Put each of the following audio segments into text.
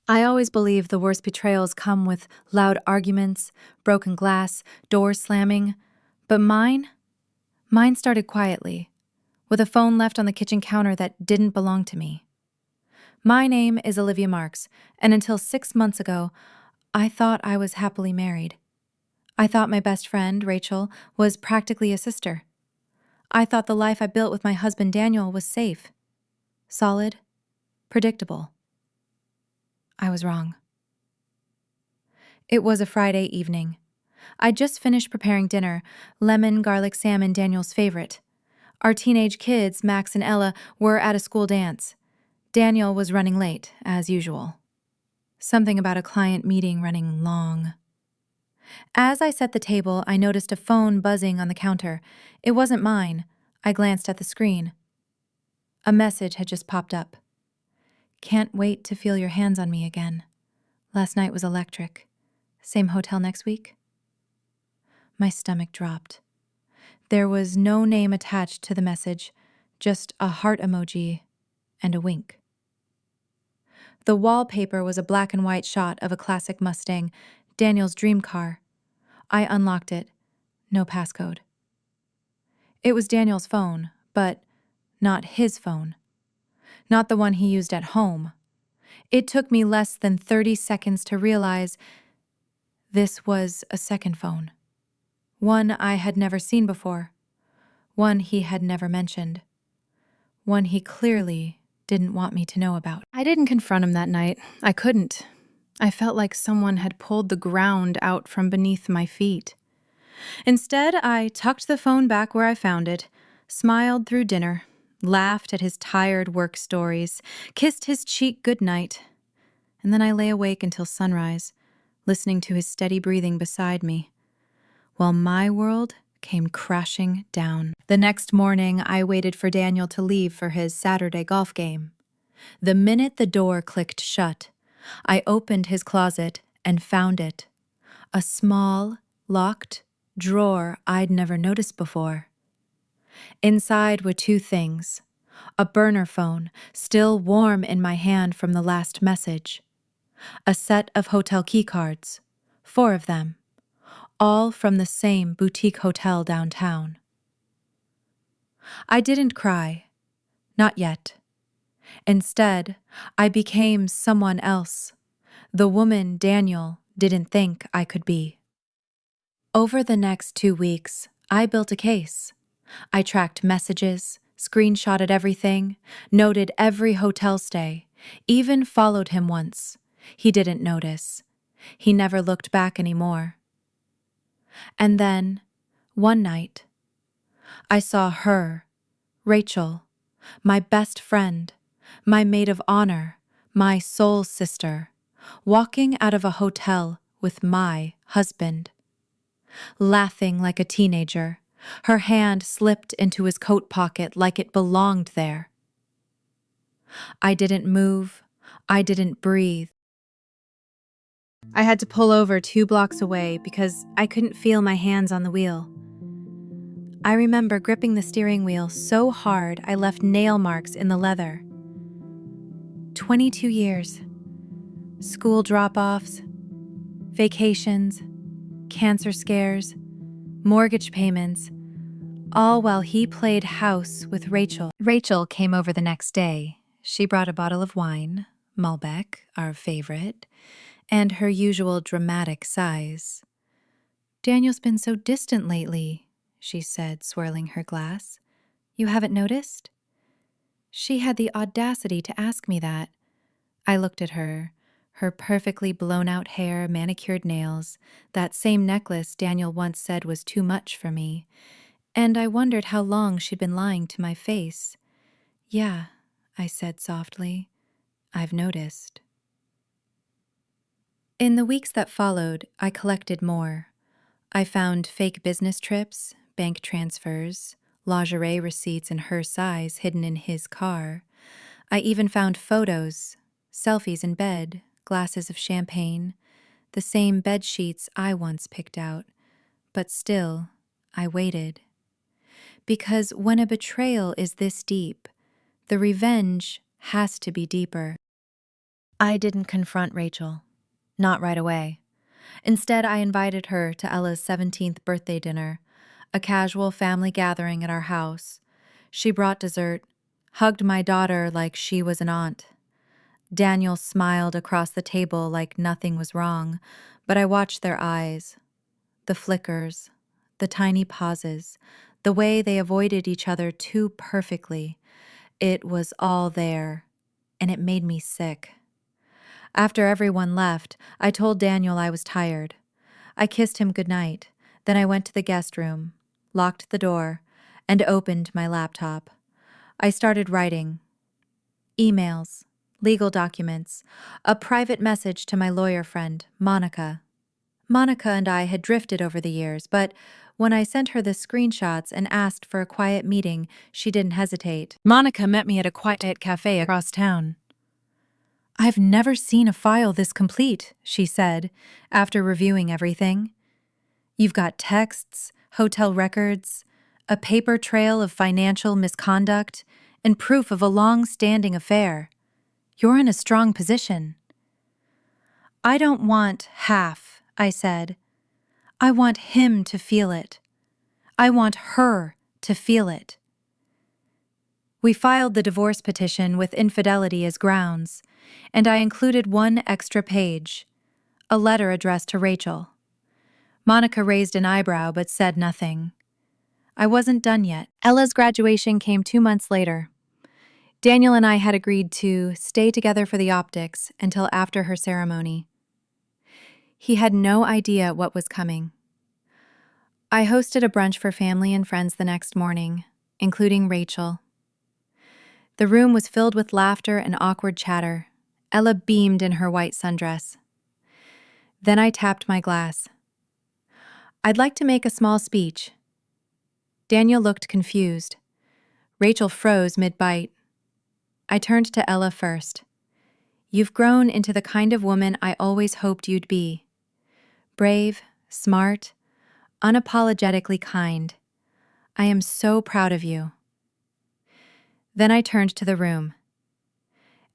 I always believe the worst betrayals come with loud arguments, broken glass, doors slamming. But mine started quietly, with a phone left on the kitchen counter that didn't belong to me. My name is Olivia Marks, and until 6 months ago, I thought I was happily married. I thought my best friend, Rachel, was practically a sister. I thought the life I built with my husband Daniel was safe, solid, predictable. I was wrong. It was a Friday evening. I'd just finished preparing dinner, lemon garlic salmon, Daniel's favorite. Our teenage kids, Max and Ella, were at a school dance. Daniel was running late, as usual. Something about a client meeting running long. As I set the table, I noticed a phone buzzing on the counter. It wasn't mine. I glanced at the screen. A message had just popped up. "Can't wait to feel your hands on me again. Last night was electric. Same hotel next week?" My stomach dropped. There was no name attached to the message, just a heart emoji and a wink. The wallpaper was a black and white shot of a classic Mustang, Daniel's dream car. I unlocked it. No passcode. It was Daniel's phone, but not his phone. Not the one he used at home. It took me less than 30 seconds to realize this was a second phone. One I had never seen before. One he had never mentioned. One he clearly didn't want me to know about. I didn't confront him that night. I couldn't. I felt like someone had pulled the ground out from beneath my feet. Instead, I tucked the phone back where I found it, smiled through dinner, laughed at his tired work stories, kissed his cheek goodnight, and then I lay awake until sunrise, listening to his steady breathing beside me, while my world came crashing down. The next morning, I waited for Daniel to leave for his Saturday golf game. The minute the door clicked shut, I opened his closet and found it. A small, locked drawer I'd never noticed before. Inside were two things: a burner phone, still warm in my hand from the last message, a set of hotel keycards, 4 of them, all from the same boutique hotel downtown. I didn't cry. Not yet. Instead, I became someone else, the woman Daniel didn't think I could be. Over the next 2 weeks, I built a case. I tracked messages, screenshotted everything, noted every hotel stay, even followed him once. He didn't notice. He never looked back anymore. And then, one night, I saw her, Rachel, my best friend, my maid of honor, my soul sister, walking out of a hotel with my husband. Laughing like a teenager, her hand slipped into his coat pocket like it belonged there. I didn't move. I didn't breathe. I had to pull over 2 blocks away because I couldn't feel my hands on the wheel. I remember gripping the steering wheel so hard I left nail marks in the leather. 22 years. School drop-offs, vacations, cancer scares, mortgage payments, all while he played house with Rachel. Rachel came over the next day. She brought a bottle of wine, Malbec, our favorite, and her usual dramatic sighs. "Daniel's been so distant lately," she said, swirling her glass. "You haven't noticed?" She had the audacity to ask me that. I looked at her perfectly blown-out hair, manicured nails, that same necklace Daniel once said was too much for me, and I wondered how long she'd been lying to my face. "Yeah," I said softly, "I've noticed." In the weeks that followed, I collected more. I found fake business trips, bank transfers, lingerie receipts in her size hidden in his car. I even found photos, selfies in bed, glasses of champagne, the same bed sheets I once picked out. But still, I waited. Because when a betrayal is this deep, the revenge has to be deeper. I didn't confront Rachel. Not right away. Instead, I invited her to Ella's 17th birthday dinner, a casual family gathering at our house. She brought dessert, hugged my daughter like she was an aunt. Daniel smiled across the table like nothing was wrong, but I watched their eyes, the flickers, the tiny pauses, the way they avoided each other too perfectly. It was all there, and it made me sick. After everyone left, I told Daniel I was tired. I kissed him goodnight. Then I went to the guest room, locked the door, and opened my laptop. I started writing. Emails, legal documents, a private message to my lawyer friend, Monica. Monica and I had drifted over the years, but when I sent her the screenshots and asked for a quiet meeting, she didn't hesitate. Monica met me at a quiet cafe across town. "I've never seen a file this complete," she said, after reviewing everything. "You've got texts, hotel records, a paper trail of financial misconduct, and proof of a long-standing affair. You're in a strong position." "I don't want half," I said. "I want him to feel it. I want her to feel it." We filed the divorce petition with infidelity as grounds, and I included one extra page, a letter addressed to Rachel. Monica raised an eyebrow but said nothing. I wasn't done yet. Ella's graduation came 2 months later. Daniel and I had agreed to stay together for the optics until after her ceremony. He had no idea what was coming. I hosted a brunch for family and friends the next morning, including Rachel. The room was filled with laughter and awkward chatter. Ella beamed in her white sundress. Then I tapped my glass. "I'd like to make a small speech." Daniel looked confused. Rachel froze mid-bite. I turned to Ella first. "You've grown into the kind of woman I always hoped you'd be. Brave, smart, unapologetically kind. I am so proud of you." Then I turned to the room.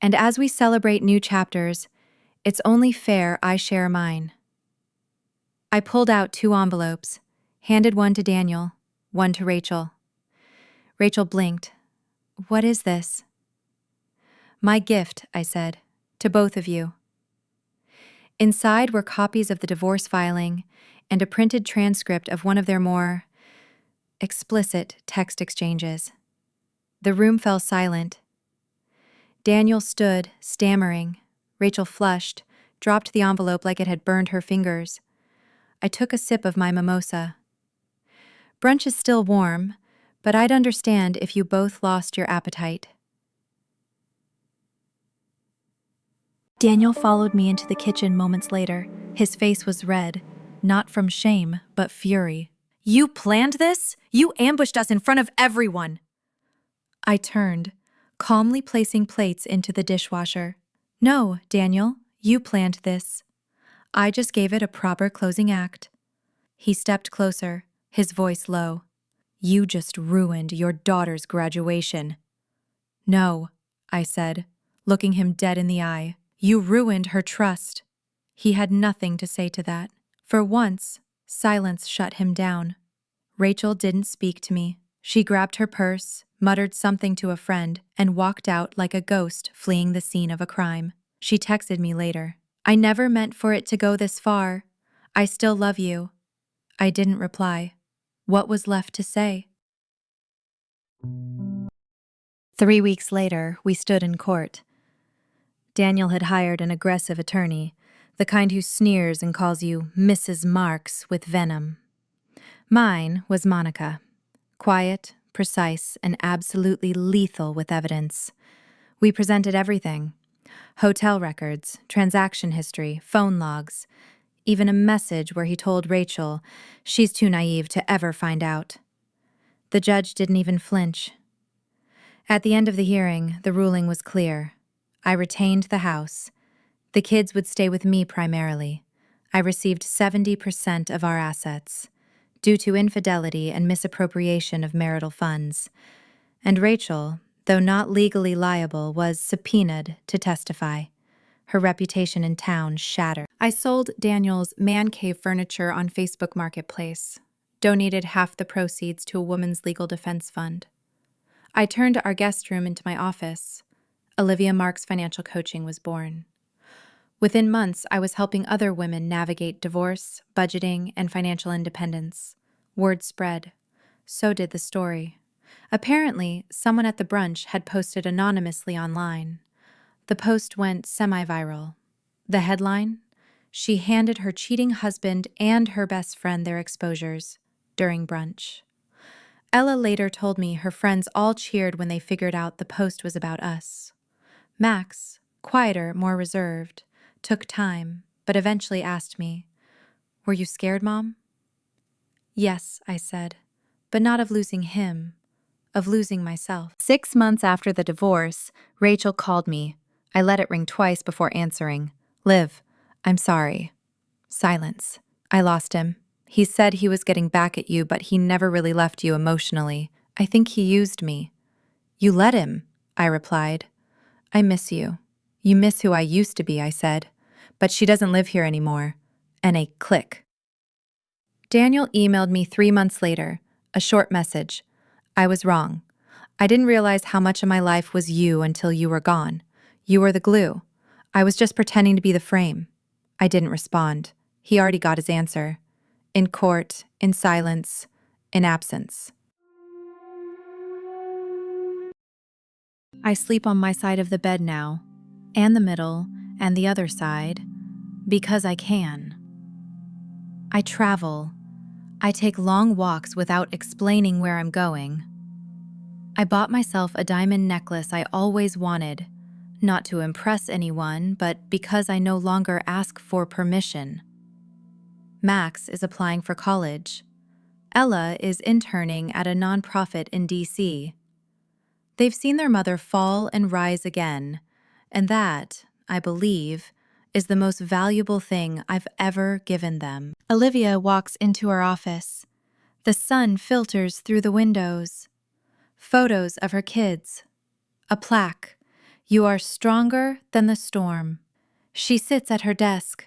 "And as we celebrate new chapters, it's only fair I share mine." I pulled out 2 envelopes, handed one to Daniel, one to Rachel. Rachel blinked. "What is this?" "My gift," I said, "to both of you." Inside were copies of the divorce filing and a printed transcript of one of their more explicit text exchanges. The room fell silent. Daniel stood, stammering. Rachel flushed, dropped the envelope like it had burned her fingers. I took a sip of my mimosa. "Brunch is still warm, but I'd understand if you both lost your appetite." Daniel followed me into the kitchen moments later. His face was red, not from shame, but fury. "You planned this? You ambushed us in front of everyone!" I turned, calmly placing plates into the dishwasher. "No, Daniel, you planned this. I just gave it a proper closing act." He stepped closer, his voice low. "You just ruined your daughter's graduation." "No," I said, looking him dead in the eye. "You ruined her trust." He had nothing to say to that. For once, silence shut him down. Rachel didn't speak to me. She grabbed her purse, muttered something to a friend, and walked out like a ghost fleeing the scene of a crime. She texted me later. "I never meant for it to go this far. I still love you." I didn't reply. What was left to say? 3 weeks later, we stood in court. Daniel had hired an aggressive attorney, the kind who sneers and calls you Mrs. Marks with venom. Mine was Monica. Quiet, precise, and absolutely lethal with evidence. We presented everything: hotel records, transaction history, phone logs, even a message where he told Rachel she's too naive to ever find out. The judge didn't even flinch. At the end of the hearing, the ruling was clear. I retained the house. The kids would stay with me primarily. I received 70% of our assets, due to infidelity and misappropriation of marital funds. And Rachel, though not legally liable, was subpoenaed to testify. her reputation in town shattered. I sold Daniel's man cave furniture on Facebook Marketplace, donated half the proceeds to a women's legal defense fund. I turned our guest room into my office. Olivia Marks Financial Coaching was born. Within months, I was helping other women navigate divorce, budgeting, and financial independence. Word spread. So did the story. Apparently, someone at the brunch had posted anonymously online. The post went semi-viral. The headline? She handed her cheating husband and her best friend their exposures during brunch. Ella later told me her friends all cheered when they figured out the post was about us. Max, quieter, more reserved, took time, but eventually asked me, "Were you scared, Mom?" "Yes," I said, "but not of losing him, of losing myself." 6 months after the divorce, Rachel called me. I let it ring twice before answering. "Liv, I'm sorry." Silence. "I lost him. He said he was getting back at you, but he never really left you emotionally. I think he used me." "You let him," I replied. "I miss you. You miss who I used to be," I said. "But she doesn't live here anymore." And a click. Daniel emailed me 3 months later, a short message. "I was wrong. I didn't realize how much of my life was you until you were gone. You were the glue. I was just pretending to be the frame." I didn't respond. He already got his answer. In court, in silence, in absence. I sleep on my side of the bed now, and the middle, and the other side, because I can. I travel. I take long walks without explaining where I'm going. I bought myself a diamond necklace I always wanted, not to impress anyone, but because I no longer ask for permission. Max is applying for college. Ella is interning at a nonprofit in DC. They've seen their mother fall and rise again, and that, I believe, is the most valuable thing I've ever given them. Olivia walks into our office. The sun filters through the windows. Photos of her kids. A plaque. "You are stronger than the storm." She sits at her desk.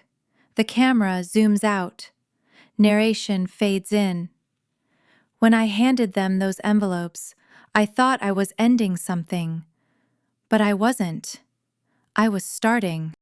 The camera zooms out. Narration fades in. When I handed them those envelopes, I thought I was ending something. But I wasn't. I was starting.